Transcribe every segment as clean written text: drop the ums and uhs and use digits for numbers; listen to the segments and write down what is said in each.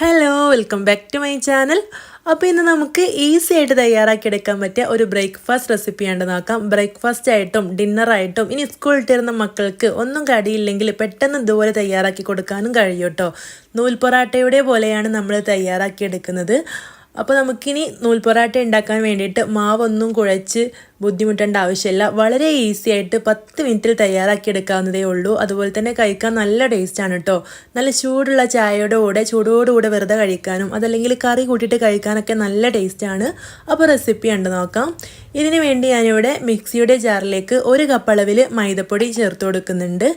Hello welcome back to my channel. അപ്പോൾ ഇന്ന് നമുക്ക് ഈസി ആയിട്ട് തയ്യാറാക്കിയെടുക്കാൻ പറ്റിയ ഒരു ബ്രേക്ക്ഫാസ്റ്റ് റെസിപ്പിയാണ്ട് നോക്കാം. ബ്രേക്ക്ഫാസ്റ്റ് ആയിട്ടും ഡിന്നറായിട്ടും ഇനി സ്കൂളിൽ ഇട്ടിരുന്ന മക്കൾക്ക് ഒന്നും കടിയില്ലെങ്കിൽ പെട്ടെന്ന് ഇതുപോലെ തയ്യാറാക്കി കൊടുക്കാനും കഴിയും കേട്ടോ. നൂൽ പൊറാട്ടയുടെ പോലെയാണ് നമ്മൾ തയ്യാറാക്കിയെടുക്കുന്നത്. അപ്പോൾ നമുക്കിനി നൂൽ പൊറാട്ട ഉണ്ടാക്കാൻ വേണ്ടിയിട്ട് മാവൊന്നും കുഴച്ച് ബുദ്ധിമുട്ടേണ്ട ആവശ്യമില്ല. വളരെ ഈസി ആയിട്ട് 10 മിനിറ്റിൽ തയ്യാറാക്കിയെടുക്കാവുന്നതേ ഉള്ളൂ. അതുപോലെ തന്നെ കഴിക്കാൻ നല്ല ടേസ്റ്റാണ് കേട്ടോ. നല്ല ചൂടുള്ള ചായയുടെ കൂടെ ചൂടോടുകൂടെ വെറുതെ കഴിക്കാനും അതല്ലെങ്കിൽ കറി കൂട്ടിയിട്ട് കഴിക്കാനൊക്കെ നല്ല ടേസ്റ്റാണ്. അപ്പോൾ റെസിപ്പി കണ്ട് നോക്കാം. ഇതിന് വേണ്ടി ഞാനിവിടെ മിക്സിയുടെ ജാറിലേക്ക് 1 കപ്പ് അളവിൽ മൈദപ്പൊടി ചേർത്ത് കൊടുക്കുന്നുണ്ട്.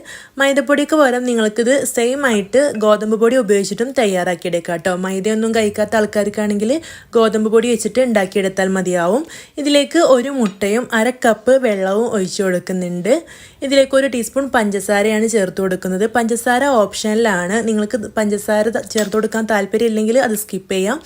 മൈദപ്പൊടിക്ക് പകരം നിങ്ങൾക്കിത് സെയിം ആയിട്ട് ഗോതമ്പ് പൊടി ഉപയോഗിച്ചിട്ടും തയ്യാറാക്കിയെടുക്കാം കേട്ടോ. മൈദയൊന്നും കഴിക്കാത്ത ആൾക്കാർക്കാണെങ്കിൽ ഗോതമ്പ് പൊടി വെച്ചിട്ട് ഉണ്ടാക്കിയെടുത്താൽ മതിയാവും. ഇതിലേക്ക് 1 മുട്ടയും 1/2 കപ്പ് വെള്ളവും ഒഴിച്ചു കൊടുക്കുന്നുണ്ട്. ഇതിലേക്ക് 1 ടീസ്പൂൺ പഞ്ചസാരയാണ് ചേർത്ത് കൊടുക്കുന്നത്. പഞ്ചസാര ഓപ്ഷനിലാണ്. നിങ്ങൾക്ക് പഞ്ചസാര ചേർത്ത് കൊടുക്കാൻ താല്പര്യമില്ലെങ്കിൽ അത് സ്കിപ്പ് ചെയ്യാം.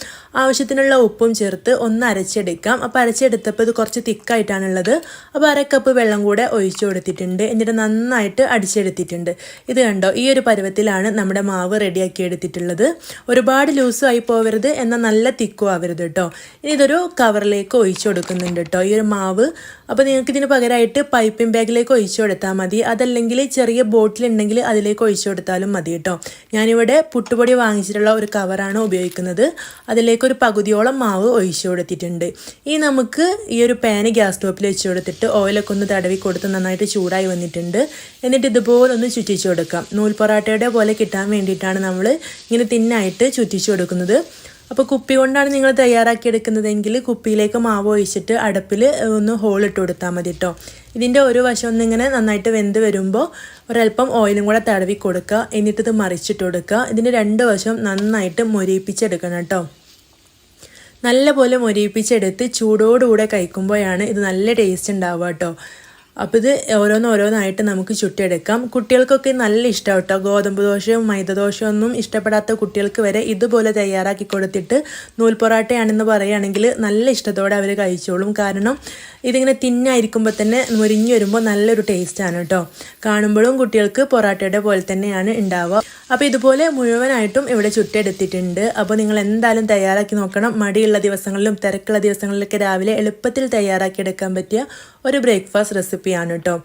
ആവശ്യത്തിനുള്ള ഉപ്പും ചേർത്ത് ഒന്ന് അരച്ചെടുക്കാം. അപ്പോൾ അരച്ചെടുത്തപ്പോൾ ഇത് കുറച്ച് തിക്കായിട്ടാണുള്ളത്. അപ്പോൾ 1/2 കപ്പ് വെള്ളം കൂടെ ഒഴിച്ചു കൊടുത്തിട്ടുണ്ട്. എന്നിട്ട് നന്നായിട്ട് അടിച്ചെടുത്തിട്ടുണ്ട്. ഇത് കണ്ടോ, ഈ ഒരു പരുവത്തിലാണ് നമ്മുടെ മാവ് റെഡിയാക്കി എടുത്തിട്ടുള്ളത്. ഒരുപാട് ലൂസും ആയി പോകരുത്, എന്നാൽ നല്ല തിക്കും ആവരുത് കേട്ടോ. ഇനി ഇതൊരു കവറിലേക്ക് ഒഴിച്ചു കൊടുക്കുന്നുണ്ട് കേട്ടോ ഈ ഒരു മാവ്. അപ്പോൾ നിങ്ങൾക്ക് ഇതിന് പകരമായിട്ട് പൈപ്പിംഗ് ബാഗിലേക്ക് ഒഴിച്ചു കൊടുത്താൽ മതി. അതല്ലെങ്കിൽ ചെറിയ ബോട്ടിലുണ്ടെങ്കിൽ അതിലേക്ക് ഒഴിച്ചു കൊടുത്താലും മതി കേട്ടോ. ഞാനിവിടെ പുട്ടുപൊടി വാങ്ങിച്ചിട്ടുള്ള ഒരു കവറാണ് ഉപയോഗിക്കുന്നത്. അതിലേക്ക് ഒരു പകുതിയോളം മാവ് ഒഴിച്ചു കൊടുത്തിട്ടുണ്ട്. ഇനി നമുക്ക് ഈ ഒരു പാന് ഗ്യാസ് സ്റ്റോപ്പിൽ വെച്ച് കൊടുത്തിട്ട് ഓയിലൊക്കെ ഒന്ന് തടവി കൊടുത്ത് നന്നായിട്ട് ചൂടായി വന്നിട്ടുണ്ട്. എന്നിട്ട് ഇതുപോലെ ഒന്ന് ചുറ്റിച്ചു കൊടുക്കാം. നൂൽ പൊറാട്ടയുടെ പോലെ കിട്ടാൻ വേണ്ടിയിട്ടാണ് നമ്മൾ ഇങ്ങനെ തിന്നായിട്ട് ചുറ്റിച്ചു കൊടുക്കുന്നത്. അപ്പോൾ കുപ്പി കൊണ്ടാണ് നിങ്ങൾ തയ്യാറാക്കിയെടുക്കുന്നതെങ്കിൽ കുപ്പിയിലേക്ക് മാവ് ഒഴിച്ചിട്ട് അടുപ്പിൽ ഒന്ന് ഹോളിട്ട് കൊടുത്താൽ മതി കേട്ടോ. ഇതിൻ്റെ ഒരു വശം ഒന്നിങ്ങനെ നന്നായിട്ട് വെന്ത് വരുമ്പോൾ ഒരല്പം ഓയിലും കൂടെ തടവി കൊടുക്കുക. എന്നിട്ടിത് മറിച്ചിട്ട് കൊടുക്കുക. ഇതിൻ്റെ 2 വശം നന്നായിട്ട് മൊരിയിപ്പിച്ചെടുക്കണം കേട്ടോ. നല്ലപോലെ മൊരിയിപ്പിച്ചെടുത്ത് ചൂടോടുകൂടെ കഴിക്കുമ്പോഴാണ് ഇത് നല്ല ടേസ്റ്റ് ഉണ്ടാവുക കേട്ടോ. അപ്പോൾ ഇത് ഓരോന്നായിട്ട് നമുക്ക് ചുട്ടെടുക്കാം. കുട്ടികൾക്കൊക്കെ നല്ല ഇഷ്ടം കേട്ടോ. ഗോതമ്പ് ദോശയും മൈദ ദോശയും ഒന്നും ഇഷ്ടപ്പെടാത്ത കുട്ടികൾക്ക് വരെ ഇതുപോലെ തയ്യാറാക്കി കൊടുത്തിട്ട് നൂൽ പൊറാട്ടയാണെന്ന് പറയുകയാണെങ്കിൽ നല്ല ഇഷ്ടത്തോടെ അവർ കഴിച്ചോളും. കാരണം ഇതിങ്ങനെ തിന്നായിരിക്കുമ്പോൾ തന്നെ മുരിഞ്ഞു വരുമ്പോൾ നല്ലൊരു ടേസ്റ്റാണ് കേട്ടോ. കാണുമ്പോഴും കുട്ടികൾക്ക് പൊറാട്ടയുടെ പോലെ തന്നെയാണ് ഉണ്ടാവുക. അപ്പോൾ ഇതുപോലെ മുഴുവനായിട്ടും ഇവിടെ ചുട്ടെടുത്തിട്ടുണ്ട്. അപ്പോൾ നിങ്ങൾ എന്തായാലും തയ്യാറാക്കി നോക്കണം. മടിയുള്ള ദിവസങ്ങളിലും തിരക്കുള്ള ദിവസങ്ങളിലൊക്കെ രാവിലെ എളുപ്പത്തിൽ തയ്യാറാക്കിയെടുക്കാൻ പറ്റിയ ഒരു ബ്രേക്ക്ഫാസ്റ്റ് റെസിപ്പിയാണ് കേട്ടോ.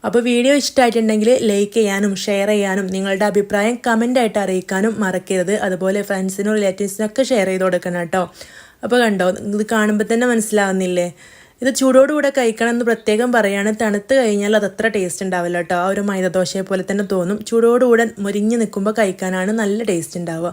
അപ്പോൾ വീഡിയോ ഇഷ്ടമായിട്ടുണ്ടെങ്കിൽ ലൈക്ക് ചെയ്യാനും ഷെയർ ചെയ്യാനും നിങ്ങളുടെ അഭിപ്രായം കമൻ്റായിട്ട് അറിയിക്കാനും മറക്കരുത്. അതുപോലെ ഫ്രണ്ട്സിനും റിലേറ്റീവ്സിനൊക്കെ ഷെയർ ചെയ്ത് കൊടുക്കണം കേട്ടോ. അപ്പോൾ കണ്ടോ, ഇത് കാണുമ്പോൾ തന്നെ മനസ്സിലാവുന്നില്ലേ? ഇത് ചൂടോടുകൂടെ കഴിക്കണം എന്ന് പ്രത്യേകം പറയുകയാണ്. തണുത്ത് കഴിഞ്ഞാൽ അതത്ര ടേസ്റ്റ് ഉണ്ടാവില്ല കേട്ടോ. ആ ഒരു മൈദദോശയെ പോലെ തന്നെ തോന്നും. ചൂടോടുകൂടെ മുരിഞ്ഞ് നിൽക്കുമ്പോൾ കഴിക്കാനാണ് നല്ല ടേസ്റ്റ് ഉണ്ടാവുക.